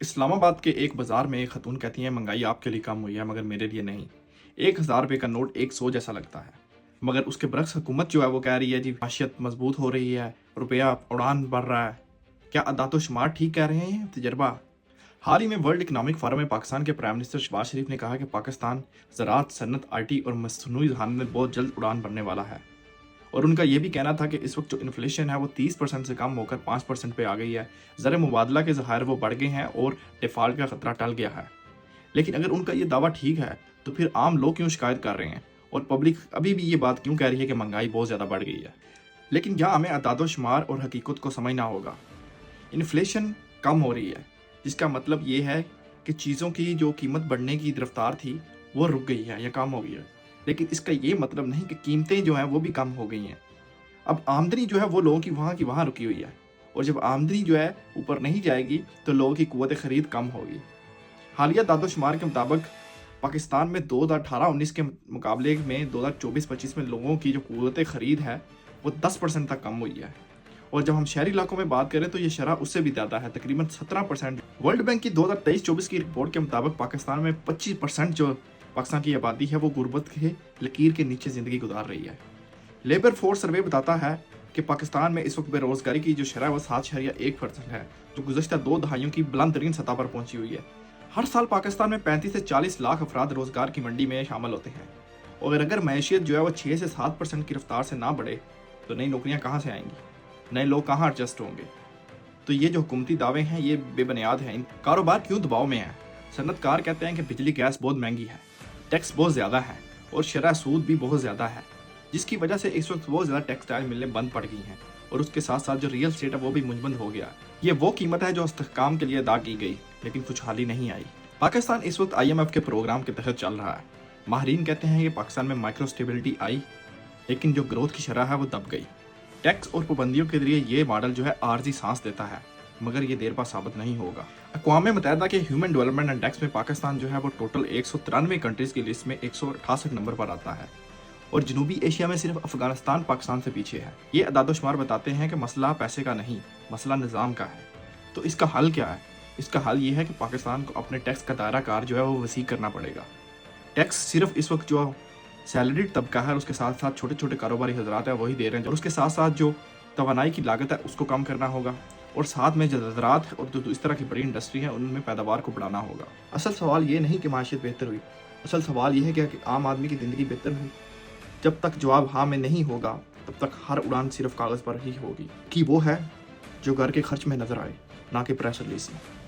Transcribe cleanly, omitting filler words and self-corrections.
اسلام آباد کے ایک بازار میں ایک خاتون کہتی ہیں مہنگائی آپ کے لیے کم ہوئی ہے مگر میرے لیے نہیں۔ 1000 روپے کا نوٹ 100 جیسا لگتا ہے، مگر اس کے برعکس حکومت جو ہے وہ کہہ رہی ہے جی معیشت مضبوط ہو رہی ہے، روپیہ اڑان بڑھ رہا ہے۔ کیا اعداد و شمار ٹھیک کہہ رہے ہیں تجربہ؟ حال ہی میں ورلڈ اکنامک فورم میں پاکستان کے پرائم منسٹر شہباز شریف نے کہا کہ پاکستان زراعت، صنعت، آئی ٹی اور مصنوعی ذہانت میں بہت جلد اڑان بھرنے والا ہے، اور ان کا یہ بھی کہنا تھا کہ اس وقت جو انفلیشن ہے وہ 30% سے کم ہو کر 5% پہ آ گئی ہے، زر مبادلہ کے ذخائر وہ بڑھ گئے ہیں اور ڈیفالٹ کا خطرہ ٹل گیا ہے۔ لیکن اگر ان کا یہ دعویٰ ٹھیک ہے تو پھر عام لوگ کیوں شکایت کر رہے ہیں اور پبلک ابھی بھی یہ بات کیوں کہہ رہی ہے کہ مہنگائی بہت زیادہ بڑھ گئی ہے؟ لیکن یہاں ہمیں اعداد و شمار اور حقیقت کو سمجھنا ہوگا۔ انفلیشن کم ہو رہی ہے، جس کا مطلب یہ ہے کہ چیزوں کی جو قیمت بڑھنے کی رفتار تھی وہ رک گئی ہے یا کم ہو گئی ہے، لیکن اس کا یہ مطلب نہیں کہ قیمتیں جو ہیں وہ بھی کم ہو گئی ہیں۔ اب آمدنی جو ہے وہ لوگوں کی وہاں رکی ہوئی ہے، اور جب آمدنی جو ہے اوپر نہیں جائے گی تو لوگوں کی قوت خرید کم ہوگی۔ حالیہ اعداد و شمار کے مطابق پاکستان میں 2018-19 کے مقابلے میں 2024-25 میں لوگوں کی جو قوت خرید ہے وہ 10% تک کم ہوئی ہے، اور جب ہم شہری علاقوں میں بات کریں تو یہ شرح اس سے بھی زیادہ ہے، تقریباً 17%۔ ورلڈ بینک کی 2023-24 کی رپورٹ کے مطابق پاکستان میں 25% جو پاکستان کی آبادی ہے وہ غربت کے لکیر کے نیچے زندگی گزار رہی ہے۔ لیبر فورس سروے بتاتا ہے کہ پاکستان میں اس وقت بے روزگاری کی جو شرح ہے وہ 7.1% ہے، جو گزشتہ 2 دہائیوں کی بلند ترین سطح پر پہنچی ہوئی ہے۔ ہر سال پاکستان میں 35 سے 40 لاکھ افراد روزگار کی منڈی میں شامل ہوتے ہیں، اور اگر معیشت جو ہے وہ 6 سے 7% کی رفتار سے نہ بڑھے تو نئی نوکریاں کہاں سے آئیں گی، نئے لوگ کہاں ایڈجسٹ ہوں گے؟ تو یہ جو حکومتی دعوے ہیں یہ بے بنیاد ہیں۔ کاروبار کیوں دباؤ میں ہے؟ صنعت کار کہتے ہیں کہ بجلی گیس بہت مہنگی ہے، ٹیکس بہت زیادہ ہے اور شرح سود بھی بہت زیادہ ہے، جس کی وجہ سے اس وقت بہت زیادہ ٹیکسٹائل ملیں بند پڑ گئی ہیں، اور اس کے ساتھ ساتھ جو ریئل اسٹیٹ ہے وہ بھی منجمد ہو گیا۔ یہ وہ قیمت ہے جو استحکام کے لیے ادا کی گئی لیکن خوشحالی نہیں آئی۔ پاکستان اس وقت IMF کے پروگرام کے تحت چل رہا ہے۔ ماہرین کہتے ہیں کہ پاکستان میں مائکرو اسٹیبلٹی آئی لیکن جو گروتھ کی شرح ہے وہ دب گئی۔ ٹیکس اور پابندیوں کے ذریعے یہ ماڈل جو ہے عارضی سانس دیتا ہے، مگر یہ دیر پا ثابت نہیں ہوگا۔ اقوام متحدہ کے ہیومن ڈیولپمنٹ انڈیکس میں پاکستان جو ہے وہ ٹوٹل 193 کنٹریز کی لسٹ میں 168 نمبر پر آتا ہے، اور جنوبی ایشیا میں صرف افغانستان پاکستان سے پیچھے ہے۔ یہ اعداد و شمار بتاتے ہیں کہ مسئلہ پیسے کا نہیں، مسئلہ نظام کا ہے۔ تو اس کا حل کیا ہے؟ اس کا حل یہ ہے کہ پاکستان کو اپنے ٹیکس کا دائرہ کار جو ہے وہ وسیع کرنا پڑے گا۔ ٹیکس صرف اس وقت جو سیلریڈ طبقہ ہے، اس کے ساتھ ساتھ چھوٹے چھوٹے کاروباری حضرات ہیں وہی دے رہے ہیں، اور اس کے ساتھ ساتھ جو توانائی کی لاگت ہے اس کو کم کرنا ہوگا، اور ساتھ میں جو زراعت اور جو اس طرح کی بڑی انڈسٹری ہیں ان میں پیداوار کو بڑھانا ہوگا۔ اصل سوال یہ نہیں کہ معیشت بہتر ہوئی، اصل سوال یہ ہے کہ عام آدمی کی زندگی بہتر ہوئی۔ جب تک جواب ہاں میں نہیں ہوگا تب تک ہر اڑان صرف کاغذ پر ہی ہوگی، کہ وہ ہے جو گھر کے خرچ میں نظر آئے، نہ کہ پریس ریلیز میں۔